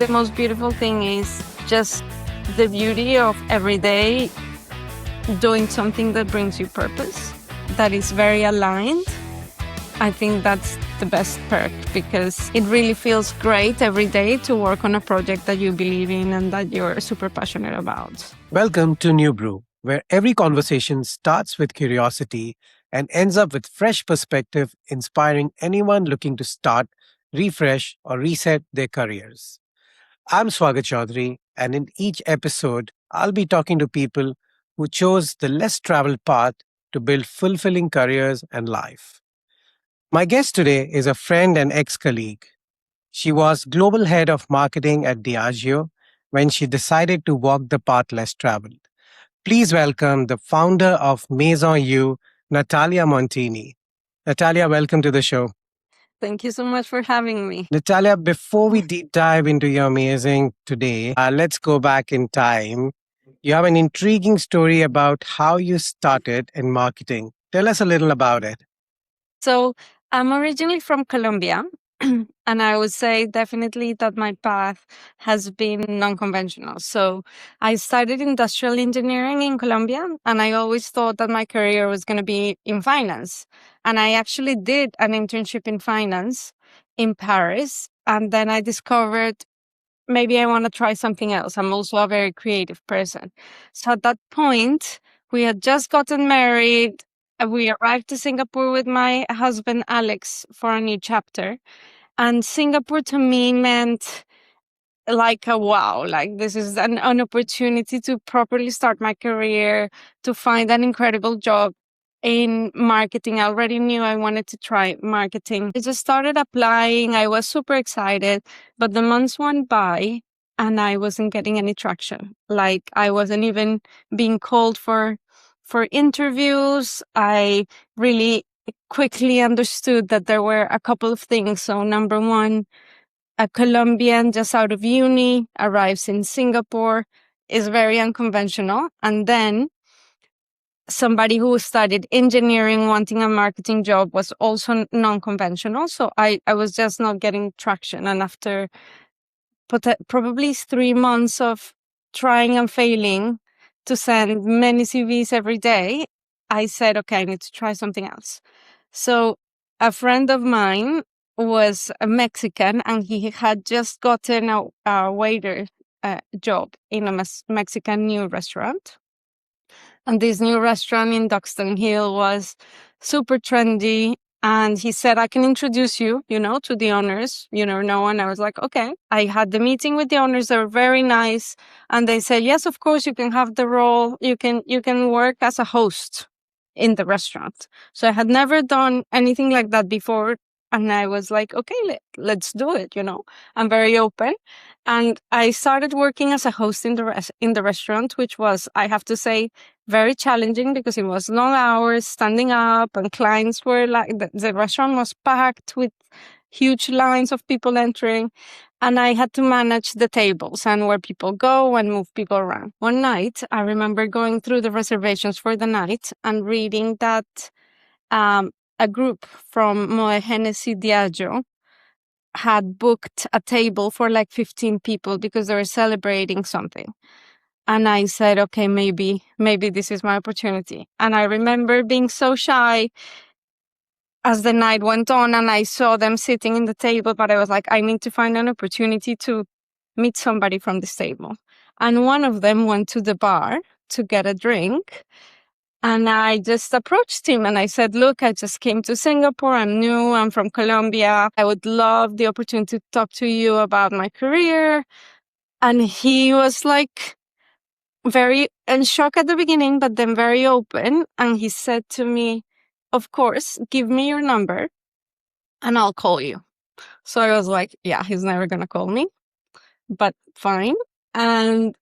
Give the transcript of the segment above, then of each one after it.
The most beautiful thing is just the beauty of every day doing something that brings you purpose, that is very aligned. I think that's the best perk because it really feels great every day to work on a project that you believe in and that you're super passionate about. Welcome to New Brew, where every conversation starts with curiosity and ends up with fresh perspective, inspiring anyone looking to start, refresh, or reset their careers. I'm Swagat Choudhury, and in each episode, I'll be talking to people who chose the less traveled path to build fulfilling careers and life. My guest today is a friend and ex-colleague. She was global head of marketing at Diageo when she decided to walk the path less traveled. Please welcome the founder of Maison You, Natalia Montigny. Natalia, welcome to the show. Thank you so much for having me. Natalia, before we deep dive into your amazing today, let's go back in time. You have an intriguing story about how you started in marketing. Tell us a little about it. So I'm originally from Colombia, and I would say definitely that my path has been non-conventional. So I studied industrial engineering in Colombia, and I always thought that my career was going to be in finance. And I actually did an internship in finance in Paris, and then I discovered maybe I want to try something else. I'm also a very creative person. So at that point, we had just gotten married. We arrived to Singapore with my husband, Alex, for a new chapter. And Singapore to me meant like a wow, like this is an opportunity to properly start my career, to find an incredible job in marketing. I already knew I wanted to try marketing. I just started applying. I was super excited, but the months went by and I wasn't getting any traction. Like I wasn't even being called for interviews. I really quickly understood that there were a couple of things. So number one, a Colombian just out of uni arrives in Singapore, is very unconventional. And then somebody who studied engineering wanting a marketing job was also non-conventional. So I was just not getting traction. And after probably 3 months of trying and failing to send many CVs every day, I said, okay, I need to try something else. So a friend of mine was a Mexican and he had just gotten a waiter job in a Mexican new restaurant. And this new restaurant in Duxton Hill was super trendy. And he said, I can introduce you, to the owners. You never know. And I was like, okay. I had the meeting with the owners. They were very nice. And they said, yes, of course, you can have the role. You can work as a host in the restaurant. So I had never done anything like that before. And I was like, okay, let's do it. I'm very open. And I started working as a host in the restaurant, which was, I have to say, very challenging because it was long hours standing up and clients were like, the restaurant was packed with huge lines of people entering. And I had to manage the tables and where people go and move people around. One night, I remember going through the reservations for the night and reading that a group from Moët Hennessy Diageo had booked a table for like 15 people because they were celebrating something. And I said, okay, maybe this is my opportunity. And I remember being so shy as the night went on and I saw them sitting in the table, but I was like, I need to find an opportunity to meet somebody from this table. And one of them went to the bar to get a drink. And I just approached him and I said, look, I just came to Singapore. I'm new. I'm from Colombia. I would love the opportunity to talk to you about my career. And he was like very in shock at the beginning, but then very open. And he said to me, of course, give me your number and I'll call you. So I was like, yeah, he's never going to call me, but fine. And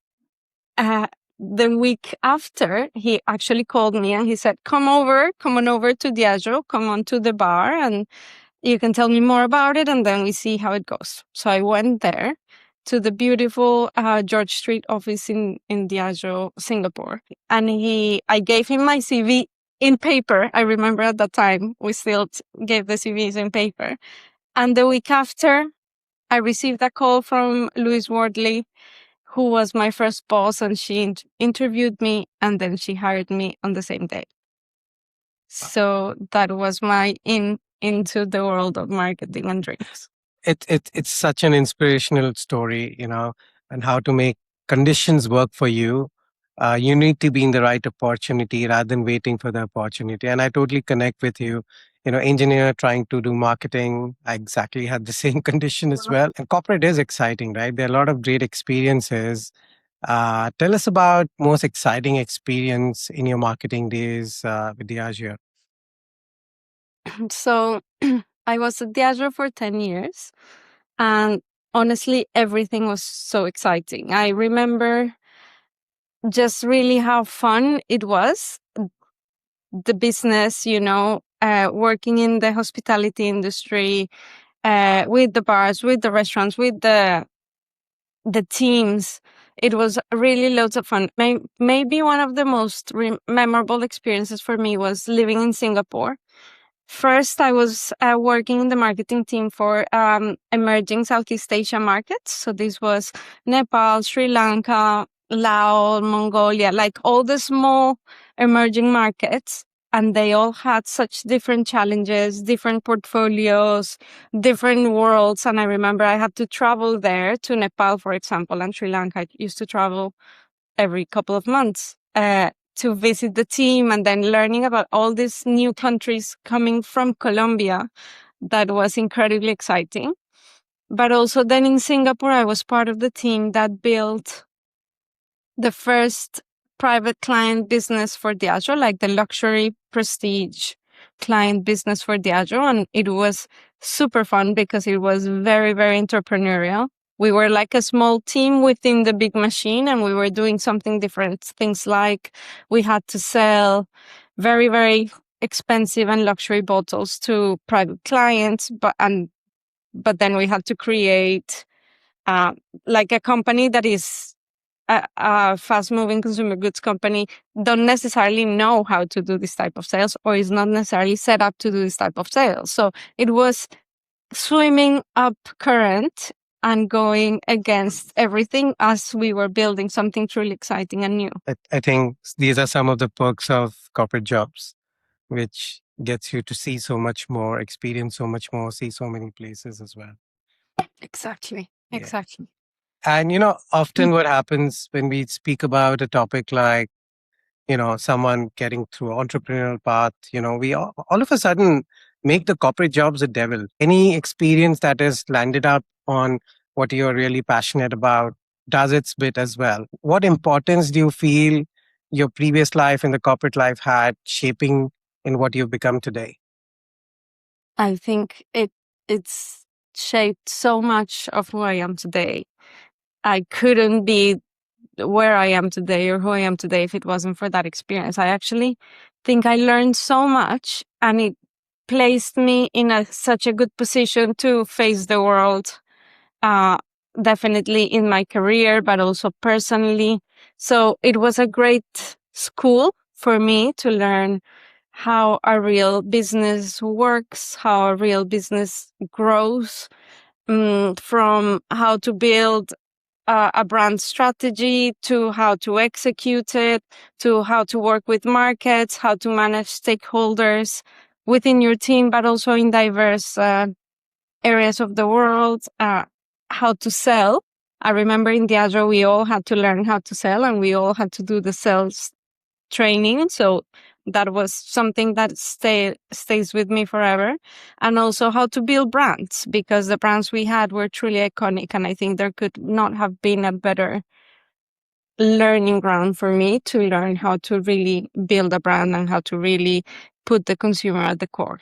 the week after, he actually called me and he said, come on over to Diageo, come on to the bar and you can tell me more about it and then we see how it goes. So I went there to the beautiful George Street office in Diageo, Singapore. And I gave him my CV in paper. I remember at that time, we still gave the CVs in paper. And the week after, I received a call from Louise Wardley, who was my first boss, and she interviewed me, and then she hired me on the same day. So that was my into the world of marketing and drinks. It's such an inspirational story, and how to make conditions work for you. You need to be in the right opportunity rather than waiting for the opportunity. And I totally connect with you. Engineer trying to do marketing, I exactly had the same condition as well. And corporate is exciting, right? There are a lot of great experiences. Tell us about most exciting experience in your marketing days with Diageo. So I was at Diageo for 10 years, and honestly, everything was so exciting. I remember just really how fun it was. The business, working in the hospitality industry, with the bars, with the restaurants, with the teams. It was really loads of fun. Maybe one of the most memorable experiences for me was living in Singapore. First, I was working in the marketing team for emerging Southeast Asia markets. So this was Nepal, Sri Lanka, Laos, Mongolia, like all the small emerging markets. And they all had such different challenges, different portfolios, different worlds. And I remember I had to travel there to Nepal, for example, and Sri Lanka. I used to travel every couple of months to visit the team, and then learning about all these new countries coming from Colombia. That was incredibly exciting. But also then in Singapore, I was part of the team that built the first private client business for Diageo, like the luxury prestige client business for Diageo. And it was super fun because it was very, very entrepreneurial. We were like a small team within the big machine, and we were doing something different. Things like we had to sell very, very expensive and luxury bottles to private clients, but then we had to create like a company that is a fast-moving consumer goods company, don't necessarily know how to do this type of sales, or is not necessarily set up to do this type of sales. So it was swimming up current and going against everything as we were building something truly exciting and new. I think these are some of the perks of corporate jobs, which gets you to see so much more, experience so much more, see so many places as well. Exactly. Yeah. Exactly. And, often what happens when we speak about a topic like, someone getting through entrepreneurial path, we all of a sudden make the corporate jobs a devil. Any experience that has landed up on what you're really passionate about does its bit as well. What importance do you feel your previous life and the corporate life had shaping in what you've become today? I think it's shaped so much of who I am today. I couldn't be where I am today or who I am today if it wasn't for that experience. I actually think I learned so much, and it placed me in such a good position to face the world, uh, definitely in my career, but also personally. So it was a great school for me to learn how a real business works, how a real business grows, from how to build a brand strategy, to how to execute it, to how to work with markets, how to manage stakeholders within your team, but also in diverse areas of the world, how to sell. I remember in Diageo, we all had to learn how to sell, and we all had to do the sales training. So that was something that stays with me forever. And also how to build brands, because the brands we had were truly iconic. And I think there could not have been a better learning ground for me to learn how to really build a brand and how to really put the consumer at the core.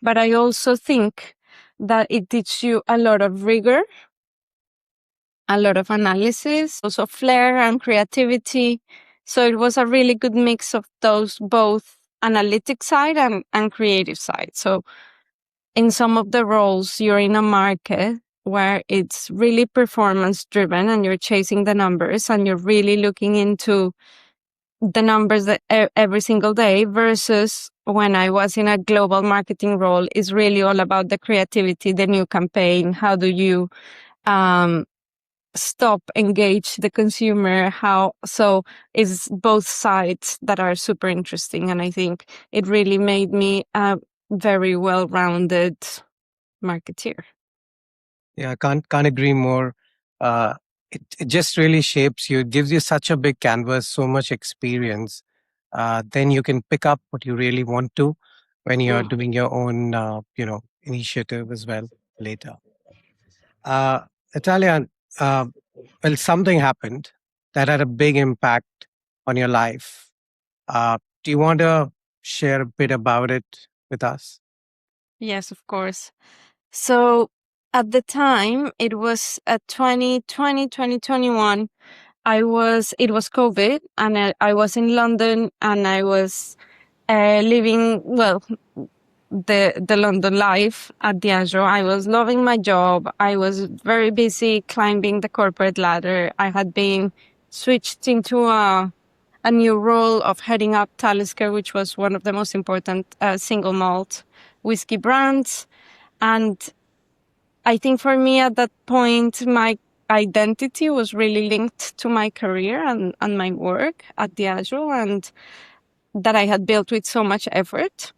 But I also think that it teaches you a lot of rigor, a lot of analysis, also flair and creativity. So it was a really good mix of those, both analytic side and creative side. So in some of the roles, you're in a market where it's really performance driven and you're chasing the numbers and you're really looking into the numbers that every single day, versus when I was in a global marketing role, is really all about the creativity, the new campaign. How do you um, stop, engage the consumer? How so is both sides that are super interesting, and I think it really made me a very well-rounded marketeer. Yeah, I can't agree more. Uh, it just really shapes you. It gives you such a big canvas, so much experience. Then you can pick up what you really want to when you're doing your own, initiative as well later. Uh, Natalia, uh, well, something happened that had a big impact on your life. Do you want to share a bit about it with us? Yes, of course. So at the time, it was at 2020, 2021. It was COVID, and I was in London, and I was living, well, the London life at Diageo. I was loving my job. I was very busy climbing the corporate ladder. I had been switched into a new role of heading up Talisker, which was one of the most important single malt whiskey brands. And I think for me at that point, my identity was really linked to my career and my work at Diageo, and that I had built with so much effort.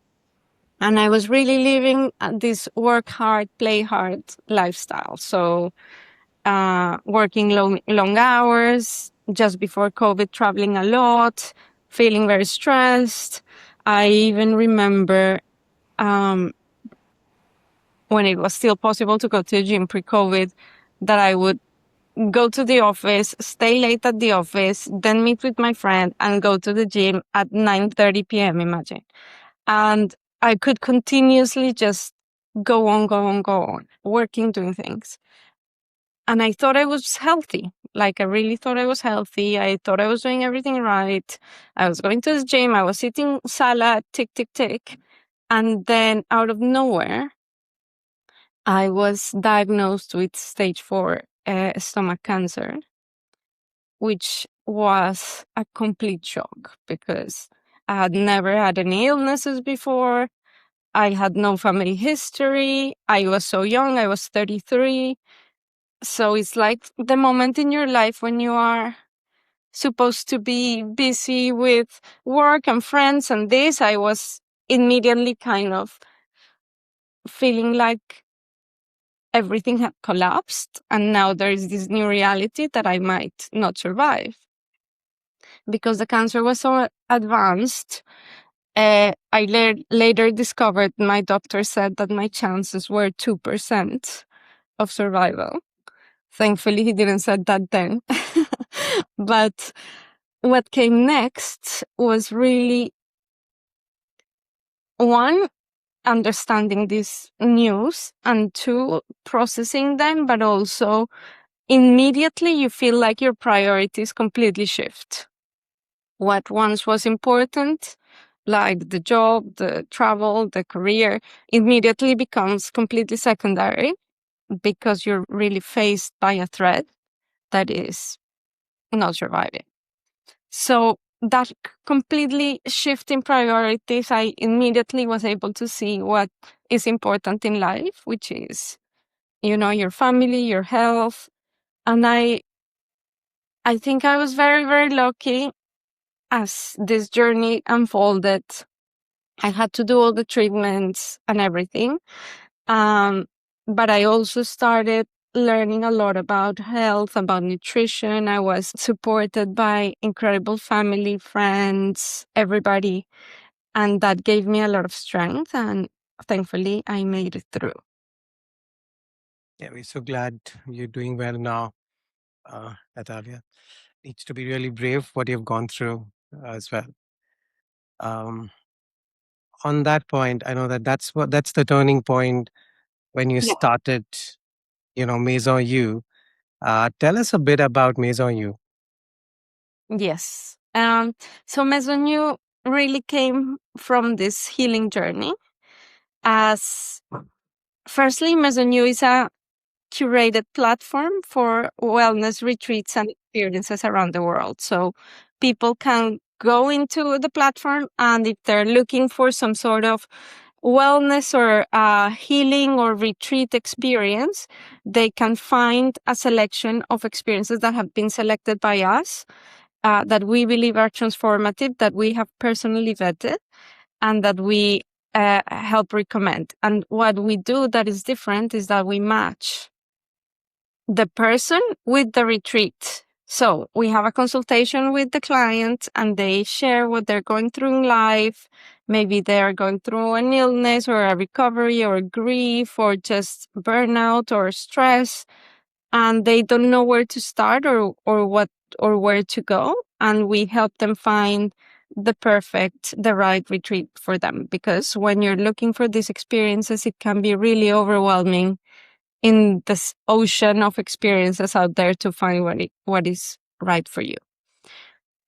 And I was really living this work hard, play hard lifestyle. So working long hours, just before COVID, traveling a lot, feeling very stressed. I even remember when it was still possible to go to the gym pre-COVID, that I would go to the office, stay late at the office, then meet with my friend and go to the gym at 9:30 p.m., imagine. And I could continuously just go on, working, doing things. And I thought I was healthy. Like, I really thought I was healthy. I thought I was doing everything right. I was going to the gym. I was eating salad, tick, tick, tick. And then out of nowhere, I was diagnosed with stage 4 stomach cancer, which was a complete shock because I had never had any illnesses before. I had no family history. I was so young. I was 33. So it's like the moment in your life when you are supposed to be busy with work and friends and this, I was immediately kind of feeling like everything had collapsed. And now there is this new reality that I might not survive because the cancer was so advanced. Later discovered, my doctor said that my chances were 2% of survival. Thankfully, he didn't say that then. But what came next was really, one, understanding this news, and two, processing them, but also immediately you feel like your priorities completely shift. What once was important, like the job, the travel, the career, immediately becomes completely secondary because you're really faced by a threat that is not surviving. So that completely shift in priorities, I immediately was able to see what is important in life, which is, your family, your health. And I think I was very, very lucky as this journey unfolded. I had to do all the treatments and everything. But I also started learning a lot about health, about nutrition. I was supported by incredible family, friends, everybody. And that gave me a lot of strength. And thankfully, I made it through. Yeah, we're so glad you're doing well now, Natalia. Needs to be really brave what you've gone through as well. Um, on that point, I know that's the turning point when you Yeah. started, Maison You. Tell us a bit about Maison You. Yes. So Maison You really came from this healing journey. As firstly, Maison You is a curated platform for wellness retreats and experiences around the world. So people can go into the platform, and if they're looking for some sort of wellness or healing or retreat experience, they can find a selection of experiences that have been selected by us, that we believe are transformative, that we have personally vetted, and that we help recommend. And what we do that is different is that we match the person with the retreat. So we have a consultation with the client, and they share what they're going through in life. Maybe they are going through an illness or a recovery or grief or just burnout or stress, and they don't know where to start or what or where to go. And we help them find the right retreat for them. Because when you're looking for these experiences, it can be really overwhelming in this ocean of experiences out there to find what is right for you.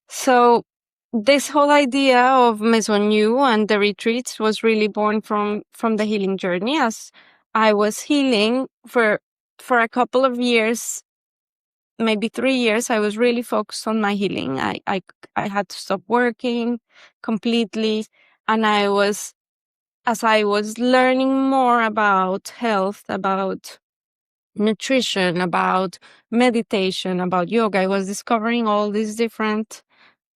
So this whole idea of Maison You and the retreats was really born from the healing journey. As I was healing for a couple of years, maybe 3 years, I was really focused on my healing. I had to stop working completely, and as I was learning more about health, about nutrition, about meditation, about yoga, I was discovering all these different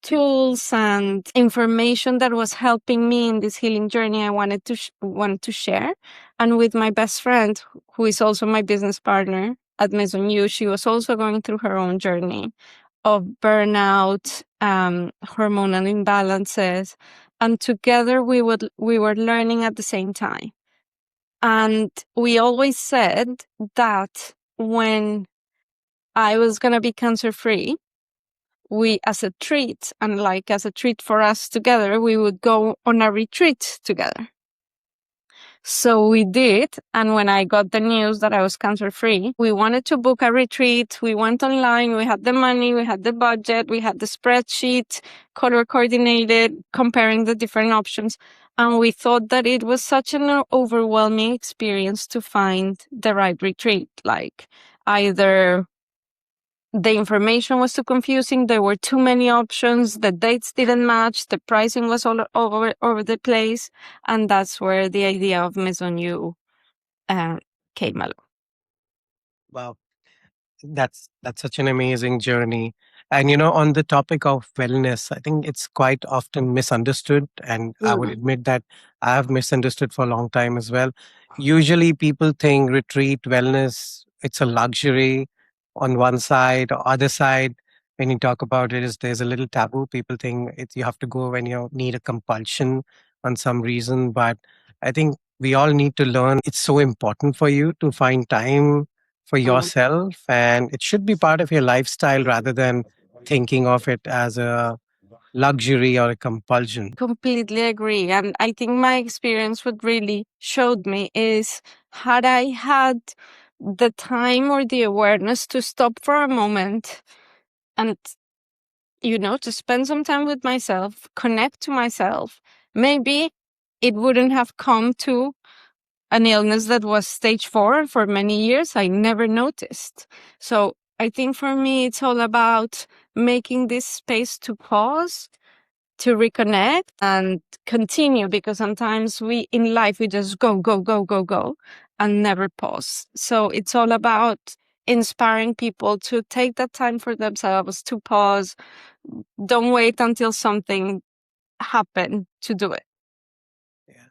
tools and information that was helping me in this healing journey I wanted to share. And with my best friend, who is also my business partner at Maison You, she was also going through her own journey of burnout, hormonal imbalances, and together we were learning at the same time. And we always said that when I was going to be cancer free, we, as a treat, and like as a treat for us together, we would go on a retreat together. So we did. And when I got the news that I was cancer free, we wanted to book a retreat. We went online. We had the money. We had the budget. We had the spreadsheet, color coordinated, comparing the different options. And we thought that it was such an overwhelming experience to find the right retreat. Like, either the information was too confusing, there were too many options, the dates didn't match, the pricing was all over the place. And that's where the idea of Maison You came along. Wow. That's such an amazing journey. And on the topic of wellness, I think it's quite often misunderstood, and I would admit that I have misunderstood for a long time as well. Usually people think retreat wellness, it's a luxury on one side, or other side. When you talk about it, is there's a little taboo. People think you have to go when you need a compulsion on some reason. But I think we all need to learn it's so important for you to find time for yourself, and it should be part of your lifestyle rather than thinking of it as a luxury or a compulsion. Completely agree. And I think my experience, what really showed me is, had I had the time or the awareness to stop for a moment and, to spend some time with myself, connect to myself, maybe it wouldn't have come to an illness that was stage 4 for many years. I never noticed. So I think for me, it's all about making this space to pause, to reconnect and continue, because sometimes in life, we just go, go, go, go, go, and never pause. So it's all about inspiring people to take that time for themselves, to pause. Don't wait until something happened to do it. Yeah,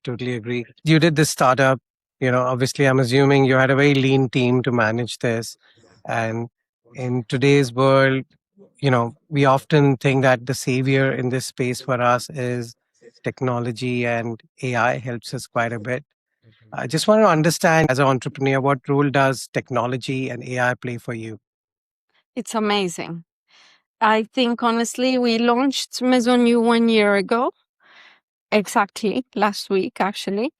totally agree. You did this startup, obviously, I'm assuming you had a very lean team to manage this. And in today's world, we often think that the savior in this space for us is technology, and AI helps us quite a bit. I just want to understand, as an entrepreneur, what role does technology and AI play for you? It's amazing. I think, honestly, we launched Maison You 1 year ago, exactly last week, actually.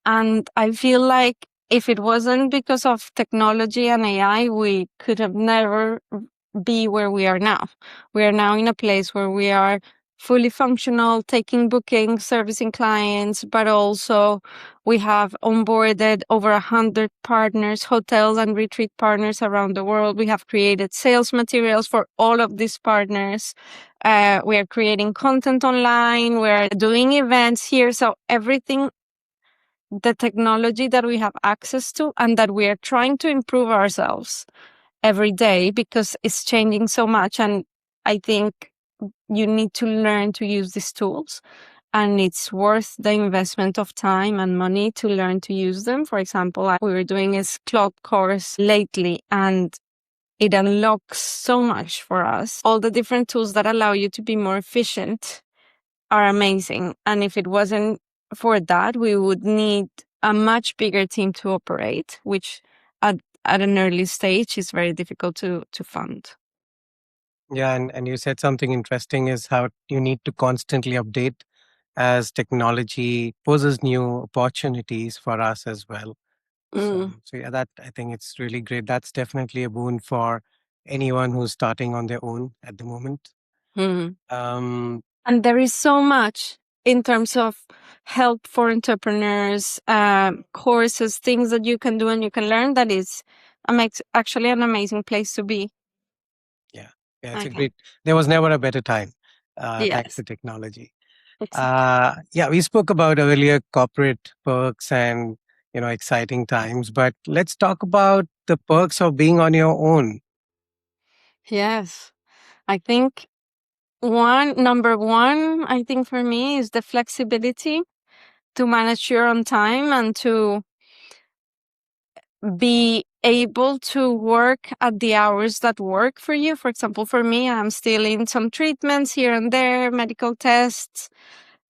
And I feel like if it wasn't because of technology and AI, we could have never be where we are now. We are now in a place where we are fully functional, taking bookings, servicing clients, but also we have onboarded over 100 partners, hotels and retreat partners around the world. We have created sales materials for all of these partners. We are creating content online. We're doing events here. So everything, the technology that we have access to and that we are trying to improve ourselves every day because it's changing so much. And I think you need to learn to use these tools, and it's worth the investment of time and money to learn to use them. For example, we were doing a cloud course lately, and it unlocks so much for us. All the different tools that allow you to be more efficient are amazing. And if it wasn't for that, we would need a much bigger team to operate, which at an early stage is very difficult to fund. Yeah, and you said something interesting is how you need to constantly update as technology poses new opportunities for us as well. So yeah, that I think it's really great. That's definitely a boon for anyone who's starting on their own at the moment. Mm. Um, And there is so much in terms of help for entrepreneurs, courses, things that you can do and you can learn. That is actually an amazing place to be. yeah, yeah, it's I a think. great. There was never a better time, thanks Yes, to technology. exactly. Yeah, we spoke about earlier corporate perks and exciting times, but let's talk about the perks of being on your own. Yes. I think number one, I think for me is the flexibility to manage your own time and to be able to work at the hours that work for you. For example, for me, I'm still in some treatments here and there, medical tests,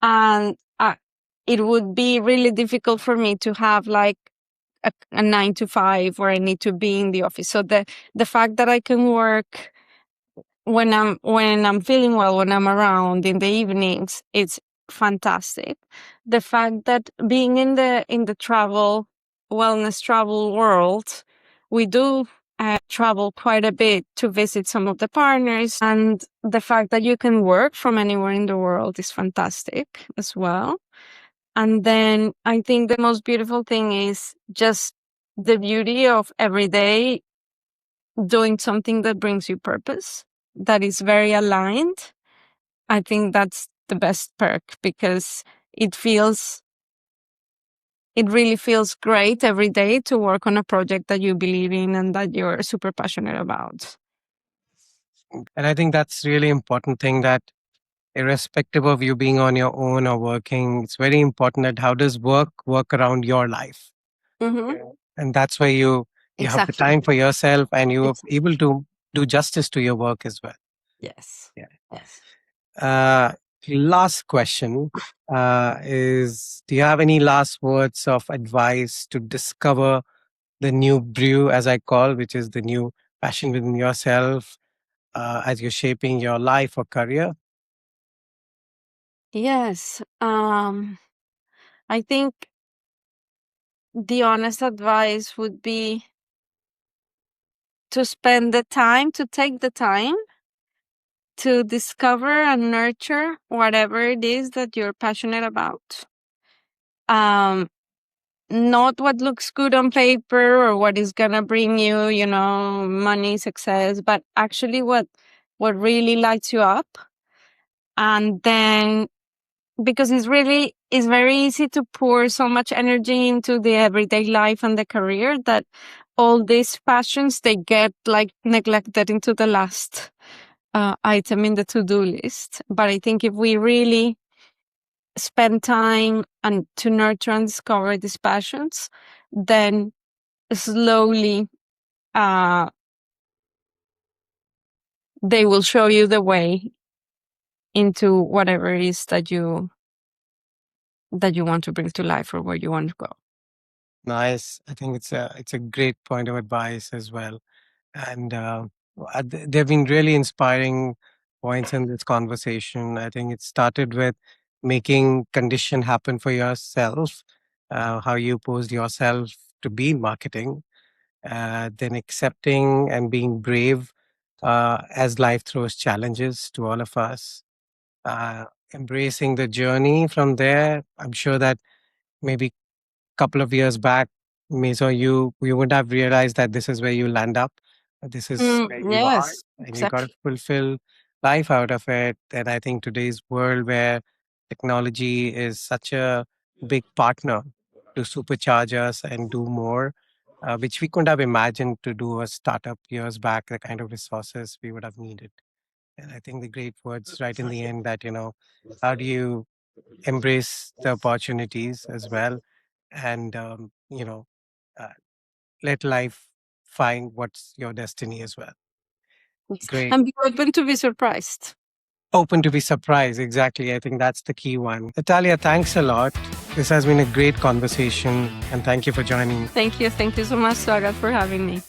and it would be really difficult for me to have like a 9 to 5 where I need to be in the office. So the fact that I can work when I'm feeling well, when I'm around in the evenings, it's fantastic. The fact that being in the wellness travel world, we do travel quite a bit to visit some of the partners, and the fact that you can work from anywhere in the world is fantastic as well. And then I think the most beautiful thing is just the beauty of every day doing something that brings you purpose, that is very aligned. I think that's the best perk because it feels, it really feels great every day to work on a project that you believe in and that you're super passionate about. And I think that's really important thing that irrespective of you being on your own or working, it's very important that how does work around your life. Mm-hmm. Yeah. And that's where you have the Exactly. time for yourself and you're Exactly. able to do justice to your work as well. Yes. Yeah. Yes. Uh, Last question is, do you have any last words of advice to discover the new brew, as I call, which is the new passion within yourself as you're shaping your life or career? Yes. I think the honest advice would be to spend the time, to take the time to discover and nurture whatever it is that you're passionate about. Um, Not what looks good on paper or what is gonna bring you, money, success, but actually what really lights you up. And then because it's very easy to pour so much energy into the everyday life and the career that all these passions they get like neglected into the last item in the to-do list. But I think if we really spend time and to nurture and discover these passions, then slowly uh, they will show you the way into whatever it is that you want to bring to life or where you want to go. Nice. I think it's a great point of advice as well. And they've been really inspiring points in this conversation. I think it started with making condition happen for yourself, how you posed yourself to be in marketing, then accepting and being brave as life throws challenges to all of us. uh, embracing the journey from there. I'm sure that maybe couple of years back, Maison you would have realized that this is where you land up. This is where you are, Yes, and you got to exactly. fulfill life out of it. And I think today's world where technology is such a big partner to supercharge us and do more, which we couldn't have imagined to do a startup years back, the kind of resources we would have needed. And I think the great words right in the end that, how do you embrace the opportunities as well and uh, let life find what's your destiny as well. Yes. Great. And be open to be surprised. Open to be surprised. Exactly. I think that's the key one. Natalia, thanks a lot. This has been a great conversation and thank you for joining. Thank you. Thank you so much, Swagat, for having me.